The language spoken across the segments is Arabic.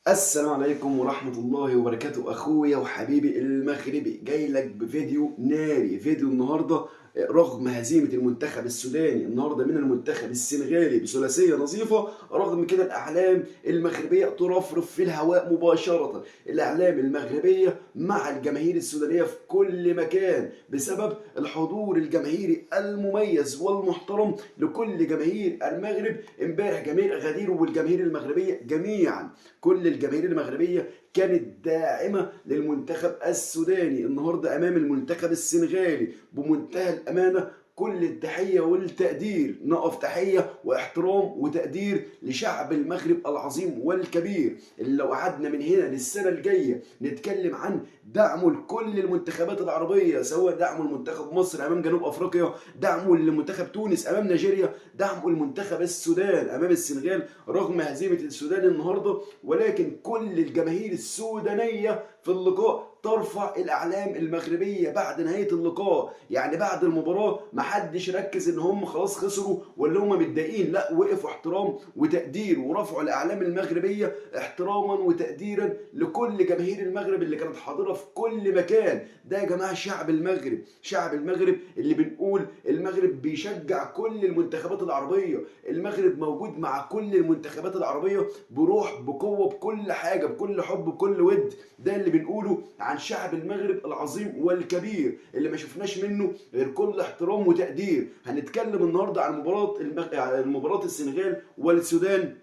السلام عليكم ورحمة الله وبركاته. أخويا وحبيبي المغربي جاي لك بفيديو ناري. فيديو النهاردة رغم هزيمة المنتخب السوداني النهاردة من المنتخب السنغالي بثلاثية نظيفة، رغم كده الأعلام المغربية ترفرف في الهواء مباشرة. الأعلام المغربية مع الجماهير السودانية في كل مكان بسبب الحضور الجماهيري المميز والمحترم لكل جماهير المغرب. امبارح جماهير غدير والجماهير المغربية جميعا، كل الجماهير المغربيه كانت داعمه للمنتخب السوداني النهارده امام المنتخب السنغالي بمنتهى الامانه. كل التحيه والتقدير، نقف تحيه واحترام وتقدير لشعب المغرب العظيم والكبير، اللي لو قعدنا من هنا للسنه الجايه نتكلم عن دعمه لكل المنتخبات العربيه، سواء دعمه لمنتخب مصر امام جنوب افريقيا، دعمه لمنتخب تونس امام نيجيريا، دعمه لمنتخب السودان امام السنغال رغم هزيمه السودان النهارده، ولكن كل الجماهير السودانيه في اللقاء ترفع الاعلام المغربيه بعد نهايه اللقاء. يعني بعد المباراه ما حدش ركز ان هم خلاص خسروا ولا هم متضايقين، لا، وقفوا احترام وتقدير ورفعوا الاعلام المغربيه احتراما وتقديرا لكل جماهير المغرب اللي كانت حاضره في كل مكان. ده يا جماعه شعب المغرب، شعب المغرب اللي بنقول المغرب بيشجع كل المنتخبات العربيه، المغرب موجود مع كل المنتخبات العربيه بروح بقوه بكل حاجه بكل حب بكل ود. ده اللي بنقوله عن شعب المغرب العظيم والكبير اللي ما شفناش منه غير كل احترام وتقدير. هنتكلم النهارده عن مباراه السنغال والسودان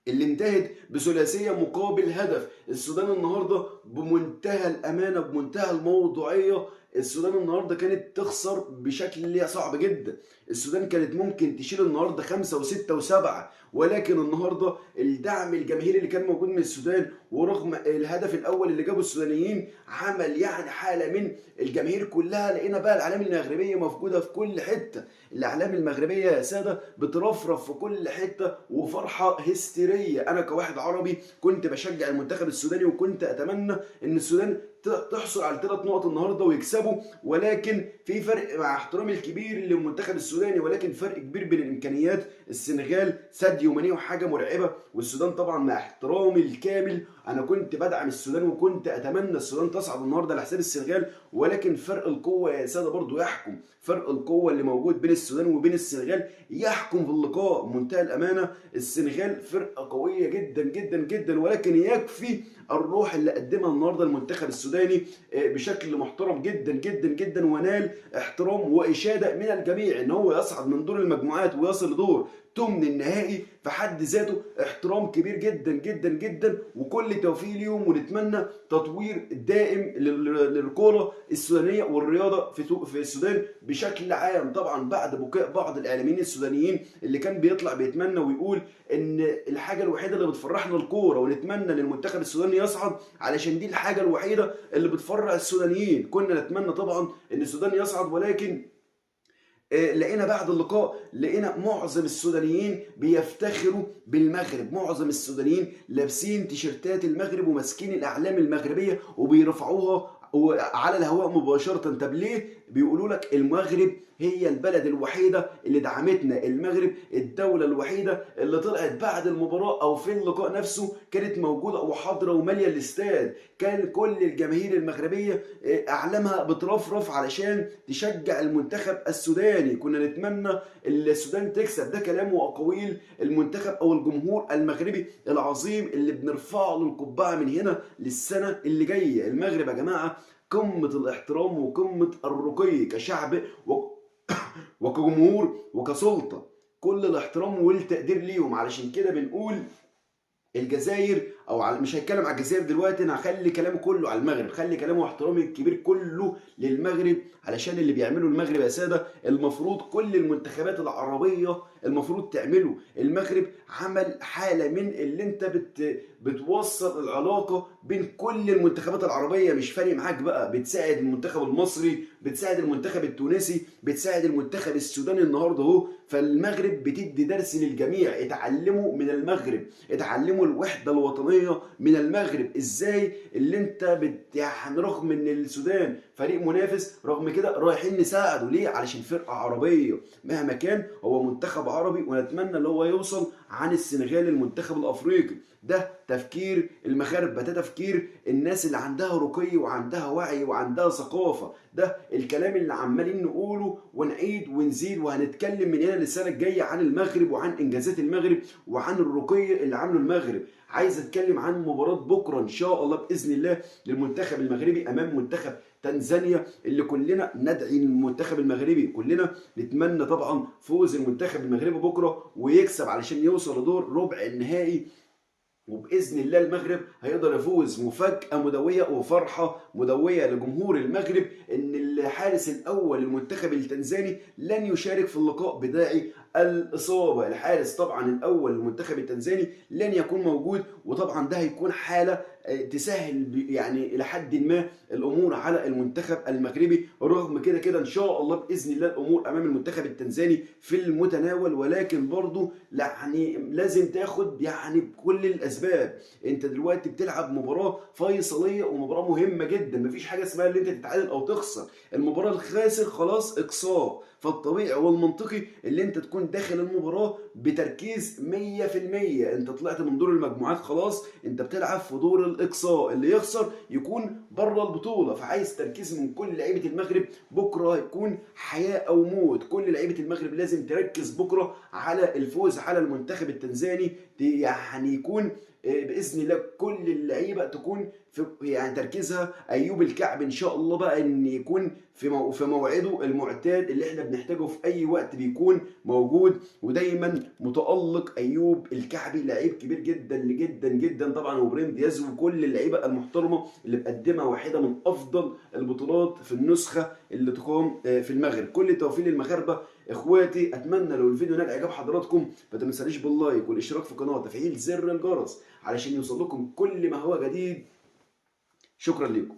اللي انتهت بثلاثيه مقابل هدف. السودان النهارده بمنتهى الامانه بمنتهى الموضوعيه، السودان النهارده كانت تخسر بشكل صعب جدا. السودان كانت ممكن تشيل النهارده خمسه وسته وسبعه، ولكن النهارده الدعم الجماهيري اللي كان موجود من السودان ورغم الهدف الاول اللي جابه السودانيين عمل يعني حاله من الجماهير كلها. لقينا بقى الاعلام المغربيه موجوده في كل حته، الاعلام المغربيه يا ساده بترفرف في كل حته وفرحه هستيريه. انا كواحد عربي كنت بشجع المنتخب السوداني وكنت اتمنى ان السودان تحصل على 3 نقط النهارده ويكسبوا، ولكن في فرق مع احترامي الكبير للمنتخب السوداني، ولكن فرق كبير بين الامكانيات. السنغال ساديو ماني وحاجه مرعبه، والسودان طبعا مع احترامي الكامل انا كنت بدعم السودان وكنت اتمنى السودان تصعد النهارده على حساب السنغال، ولكن فرق القوه يا ساده برضو يحكم. فرق القوه اللي موجود بين السودان وبين السنغال يحكم في اللقاء. منتهى الامانه السنغال فرقه قويه جدا جدا جدا، ولكن يكفي الروح اللي قدمها النهارده المنتخب السوداني بشكل محترم جدا جدا جدا، ونال احترام واشاده من الجميع. ان هو يصعد من دور المجموعات ويصل لدور ثمن النهائي في حد ذاته احترام كبير جدا جدا جدا، وكل توفيق ليهم. ونتمنى تطوير دائم للكوره السودانيه والرياضه في السودان بشكل عام. طبعا بعد بكاء بعض الاعلاميين السودانيين اللي كان بيطلع بيتمنى ويقول ان الحاجه الوحيده اللي بتفرحنا الكوره ونتمنى للمنتخب السوداني يصعد علشان دي الحاجه الوحيده اللي بتفرح السودانيين، كنا نتمنى طبعا ان السودان يصعد، ولكن لقينا بعد اللقاء لقينا معظم السودانيين بيفتخروا بالمغرب، معظم السودانيين لابسين تيشيرتات المغرب وماسكين الاعلام المغربيه وبيرفعوها على الهواء مباشره. طب ليه؟ بيقولوا لك المغرب هي البلد الوحيده اللي دعمتنا، المغرب الدوله الوحيده اللي طلعت بعد المباراه او في اللقاء نفسه كانت موجوده وحاضره وماليه الاستاد. كان كل الجماهير المغربيه اعلامها بترفرف علشان تشجع المنتخب السوداني. كنا نتمنى السودان تكسب، ده كلام واقاويل المنتخب او الجمهور المغربي العظيم اللي بنرفع له القبعه من هنا للسنه اللي جايه. المغرب يا جماعه قمه الاحترام وقمه الرقي كشعب وكجمهور وكسلطه، كل الاحترام والتقدير ليهم. علشان كده بنقول الجزائر مش هتكلم على الجزائر دلوقتي، انا هخلي كلامي كله على المغرب، خلي كلامي واحترامي الكبير كله للمغرب، علشان اللي بيعمله المغرب يا ساده المفروض كل المنتخبات العربيه المفروض تعمله. المغرب عمل حاله من اللي انت بتوصل العلاقه بين كل المنتخبات العربيه، مش فارق معاك بقى، بتساعد المنتخب المصري، بتساعد المنتخب التونسي، بتساعد المنتخب السوداني النهارده اهو. فالمغرب بتدي درس للجميع، اتعلموا من المغرب، اتعلموا الوحده الوطنيه من المغرب. ازاي اللي انت يعني رغم ان السودان فريق منافس رغم كده رايحين نساعده، ليه؟ علشان فرقه عربيه، مهما كان هو منتخب عربي ونتمنى ان هو يوصل عن السنغال المنتخب الافريقي. ده تفكير المغاربه، ده تفكير الناس اللي عندها رقي وعندها وعي وعندها ثقافه. ده الكلام اللي عمالين نقوله ونعيد ونزيد، وهنتكلم من هنا للسنه الجايه عن المغرب وعن انجازات المغرب وعن الرقي اللي عامله المغرب. عايز اتكلم عن مباراه بكره ان شاء الله باذن الله للمنتخب المغربي امام منتخب تنزانيا، اللي كلنا ندعي المنتخب المغربي، كلنا نتمنى طبعا فوز المنتخب المغربي بكره ويكسب علشان يوصل لدور ربع النهائي. وباذن الله المغرب هيقدر يفوز. مفاجاه مدويه وفرحه مدويه لجمهور المغرب ان الحارس الاول للمنتخب التنزاني لن يشارك في اللقاء بداعي الاصابه. الحارس طبعا الاول للمنتخب التنزاني لن يكون موجود، وطبعا ده هيكون حاله تسهل يعني الى حد ما الامور على المنتخب المغربي. رغم كده كده ان شاء الله باذن الله الامور امام المنتخب التنزاني في المتناول، ولكن برضو يعني لازم تاخد يعني كل الاسباب. انت دلوقتي بتلعب مباراه فيصليه ومباراه مهمه جدا، مفيش حاجه اسمها ان انت تتعادل او تخسر. المباراه الخاسر خلاص اقصاء، فالطبيعي والمنطقي اللي انت تكون داخل المباراه بتركيز 100%. انت طلعت من دور المجموعات خلاص، انت بتلعب في دور الاقصاء، اللي يخسر يكون بره البطوله. فعايز تركيز من كل لعيبه المغرب. بكره هيكون حياه او موت، كل لعيبه المغرب لازم تركز بكره على الفوز على المنتخب التنزاني. يعني يكون باذن الله كل اللعيبه تكون في يعني تركيزها ايوب الكعب ان شاء الله بقى، ان يكون في موعده المعتاد اللي احنا بنحتاجه في اي وقت بيكون موجود ودايما متالق. ايوب الكعبي لعيب كبير جدا جدا جدا طبعا، وابراهيم دياز وكل اللعيبه المحترمه اللي مقدمه واحده من افضل البطولات في النسخه اللي تقام في المغرب. كل التوفيق للمغاربه اخواتي. اتمنى لو الفيديو نال اعجاب حضراتكم ما تنسونيش باللايك والاشتراك في القناه وتفعيل زر الجرس علشان يوصل لكم كل ما هو جديد. شكرا لكم.